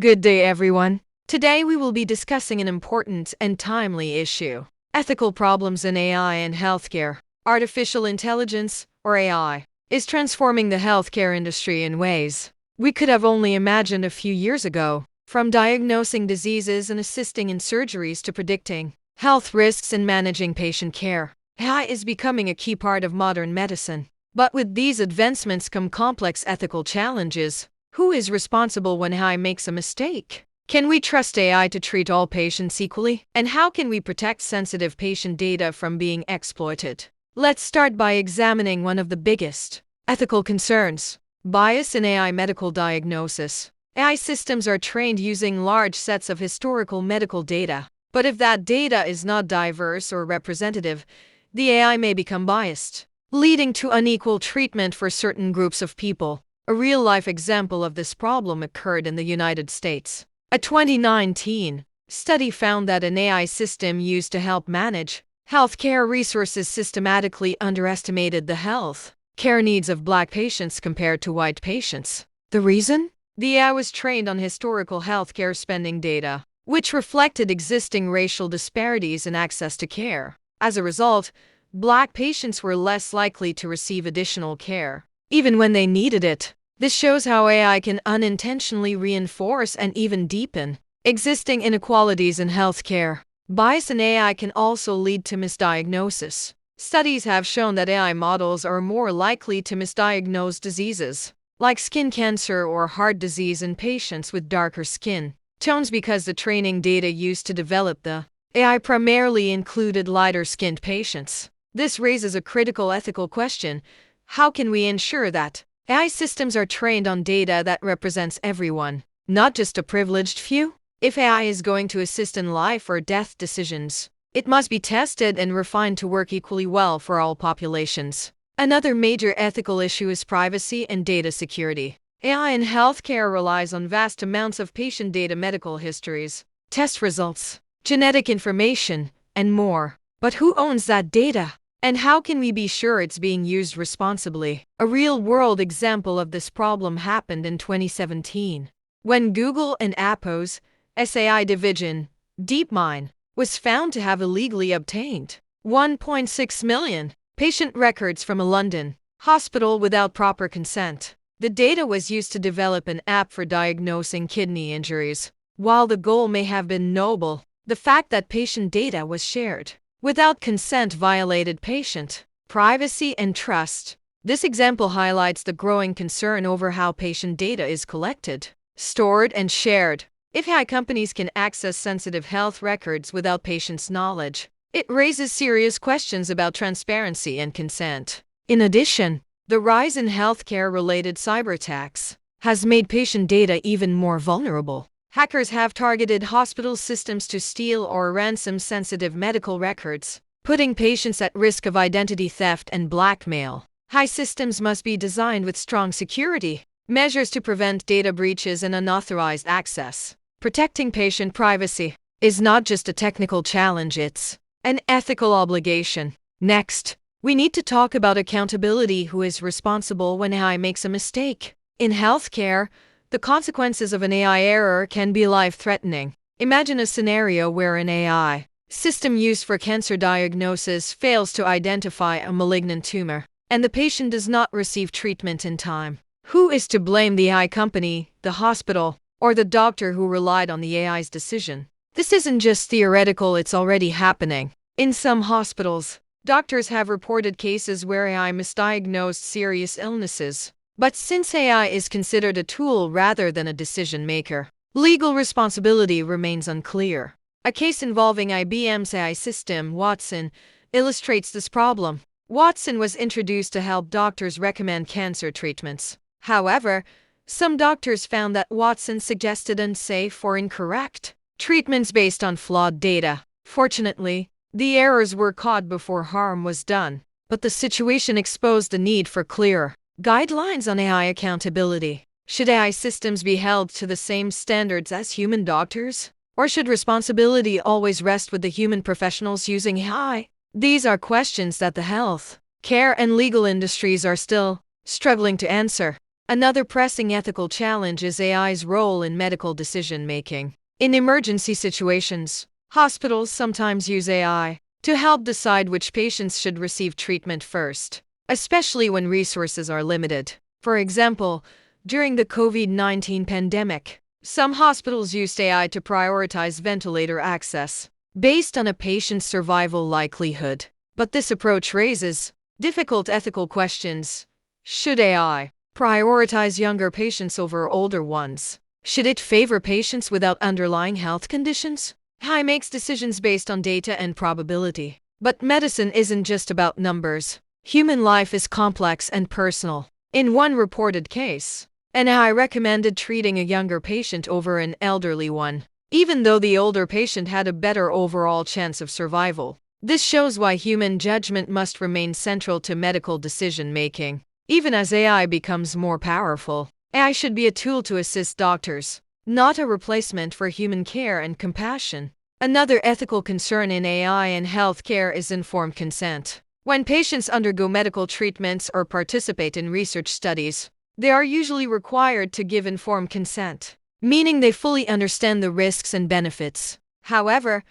Good day, everyone. Today we will be discussing an important and timely issue: ethical problems in AI and healthcare. Artificial intelligence, or AI, is transforming the healthcare industry in ways we could have only imagined a few years ago. From diagnosing diseases and assisting in surgeries to predicting health risks and managing patient care, AI is becoming a key part of modern medicine. But with these advancements come complex ethical challenges. Who is responsible when AI makes a mistake? Can we trust AI to treat all patients equally? And how can we protect sensitive patient data from being exploited? Let's start by examining one of the biggest ethical concerns: bias in AI medical diagnosis. AI systems are trained using large sets of historical medical data. But if that data is not diverse or representative, the AI may become biased, leading to unequal treatment for certain groups of people. A real-life example of this problem occurred in the United States. A 2019 study found that an AI system used to help manage healthcare resources systematically underestimated the health care needs of Black patients compared to white patients. The reason? The AI was trained on historical healthcare spending data, which reflected existing racial disparities in access to care. As a result, Black patients were less likely to receive additional care, even when they needed it. This shows how AI can unintentionally reinforce and even deepen existing inequalities in healthcare. Bias in AI can also lead to misdiagnosis. Studies have shown that AI models are more likely to misdiagnose diseases like skin cancer or heart disease in patients with darker skin tones because the training data used to develop the AI primarily included lighter-skinned patients. This raises a critical ethical question: how can we ensure that AI systems are trained on data that represents everyone, not just a privileged few? If AI is going to assist in life or death decisions, it must be tested and refined to work equally well for all populations. Another major ethical issue is privacy and data security. AI in healthcare relies on vast amounts of patient data, medical histories, test results, genetic information, and more. But who owns that data? And how can we be sure it's being used responsibly? A real-world example of this problem happened in 2017, when Google and Apple's SAI division, DeepMind, was found to have illegally obtained 1.6 million patient records from a London hospital without proper consent. The data was used to develop an app for diagnosing kidney injuries. While the goal may have been noble, the fact that patient data was shared without consent violated patient privacy and trust. This example highlights the growing concern over how patient data is collected, stored, and shared. If AI companies can access sensitive health records without patients' knowledge, it raises serious questions about transparency and consent. In addition, the rise in healthcare-related cyberattacks has made patient data even more vulnerable. Hackers have targeted hospital systems to steal or ransom sensitive medical records, putting patients at risk of identity theft and blackmail. AI systems must be designed with strong security measures to prevent data breaches and unauthorized access. Protecting patient privacy is not just a technical challenge, it's an ethical obligation. Next, we need to talk about accountability. Who is responsible when AI makes a mistake? In healthcare, the consequences of an AI error can be life-threatening. Imagine a scenario where an AI system used for cancer diagnosis fails to identify a malignant tumor, and the patient does not receive treatment in time. Who is to blame: the AI company, the hospital, or the doctor who relied on the AI's decision? This isn't just theoretical, it's already happening. In some hospitals, doctors have reported cases where AI misdiagnosed serious illnesses. But since AI is considered a tool rather than a decision maker, legal responsibility remains unclear. A case involving IBM's AI system, Watson, illustrates this problem. Watson was introduced to help doctors recommend cancer treatments. However, some doctors found that Watson suggested unsafe or incorrect treatments based on flawed data. Fortunately, the errors were caught before harm was done, but the situation exposed the need for clear guidelines on AI accountability. Should AI systems be held to the same standards as human doctors? Or should responsibility always rest with the human professionals using AI? These are questions that the health, care, and legal industries are still struggling to answer. Another pressing ethical challenge is AI's role in medical decision-making. In emergency situations, hospitals sometimes use AI to help decide which patients should receive treatment first, especially when resources are limited. For example, during the COVID-19 pandemic, some hospitals used AI to prioritize ventilator access based on a patient's survival likelihood. But this approach raises difficult ethical questions. Should AI prioritize younger patients over older ones? Should it favor patients without underlying health conditions? AI makes decisions based on data and probability. But medicine isn't just about numbers. Human life is complex and personal. In one reported case, an AI recommended treating a younger patient over an elderly one, even though the older patient had a better overall chance of survival. This shows why human judgment must remain central to medical decision-making. Even as AI becomes more powerful, AI should be a tool to assist doctors, not a replacement for human care and compassion. Another ethical concern in AI and healthcare is informed consent. When patients undergo medical treatments or participate in research studies, they are usually required to give informed consent, meaning they fully understand the risks and benefits. However,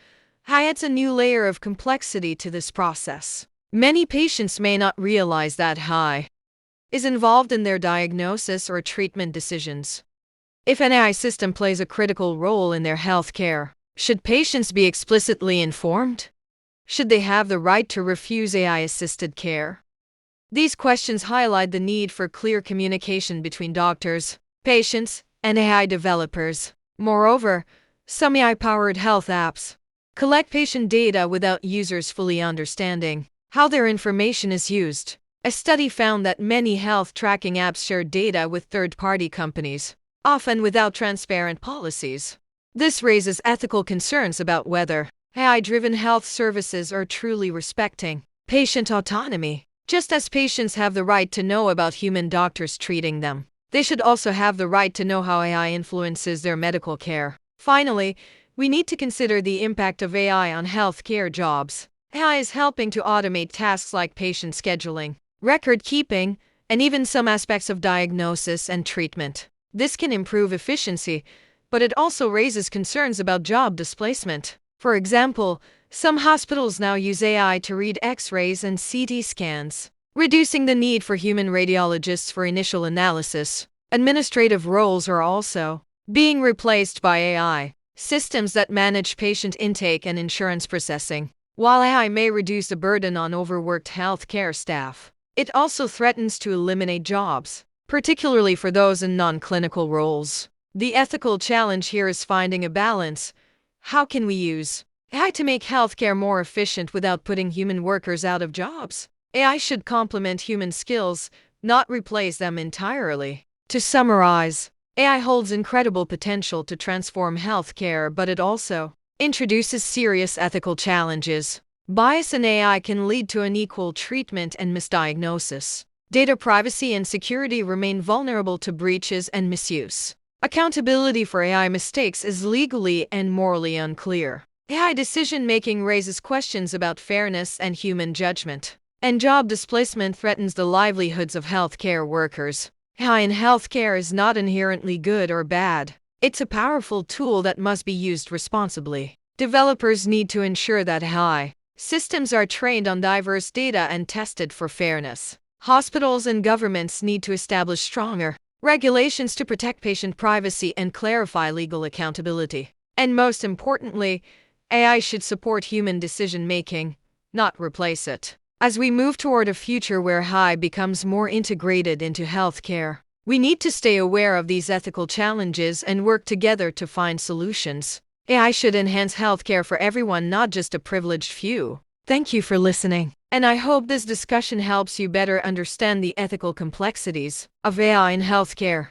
AI adds a new layer of complexity to this process. Many patients may not realize that AI is involved in their diagnosis or treatment decisions. If an AI system plays a critical role in their health care, should patients be explicitly informed? Should they have the right to refuse AI-assisted care? These questions highlight the need for clear communication between doctors, patients, and AI developers. Moreover, some AI-powered health apps collect patient data without users fully understanding how their information is used. A study found that many health tracking apps share data with third-party companies, often without transparent policies. This raises ethical concerns about whether AI-driven health services are truly respecting patient autonomy. Just as patients have the right to know about human doctors treating them, they should also have the right to know how AI influences their medical care. Finally, we need to consider the impact of AI on healthcare jobs. AI is helping to automate tasks like patient scheduling, record keeping, and even some aspects of diagnosis and treatment. This can improve efficiency, but it also raises concerns about job displacement. For example, some hospitals now use AI to read X-rays and CT scans, reducing the need for human radiologists for initial analysis. Administrative roles are also being replaced by AI systems that manage patient intake and insurance processing. While AI may reduce the burden on overworked healthcare staff, it also threatens to eliminate jobs, particularly for those in non-clinical roles. The ethical challenge here is finding a balance. How can we use AI to make healthcare more efficient without putting human workers out of jobs? AI should complement human skills, not replace them entirely. To summarize, AI holds incredible potential to transform healthcare, but it also introduces serious ethical challenges. Bias in AI can lead to unequal treatment and misdiagnosis. Data privacy and security remain vulnerable to breaches and misuse. Accountability for AI mistakes is legally and morally unclear. AI decision-making raises questions about fairness and human judgment. And job displacement threatens the livelihoods of healthcare workers. AI in healthcare is not inherently good or bad. It's a powerful tool that must be used responsibly. Developers need to ensure that AI systems are trained on diverse data and tested for fairness. Hospitals and governments need to establish stronger regulations to protect patient privacy and clarify legal accountability. And most importantly, AI should support human decision-making, not replace it. As we move toward a future where AI becomes more integrated into healthcare, we need to stay aware of these ethical challenges and work together to find solutions. AI should enhance healthcare for everyone, not just a privileged few. Thank you for listening, and I hope this discussion helps you better understand the ethical complexities of AI in healthcare.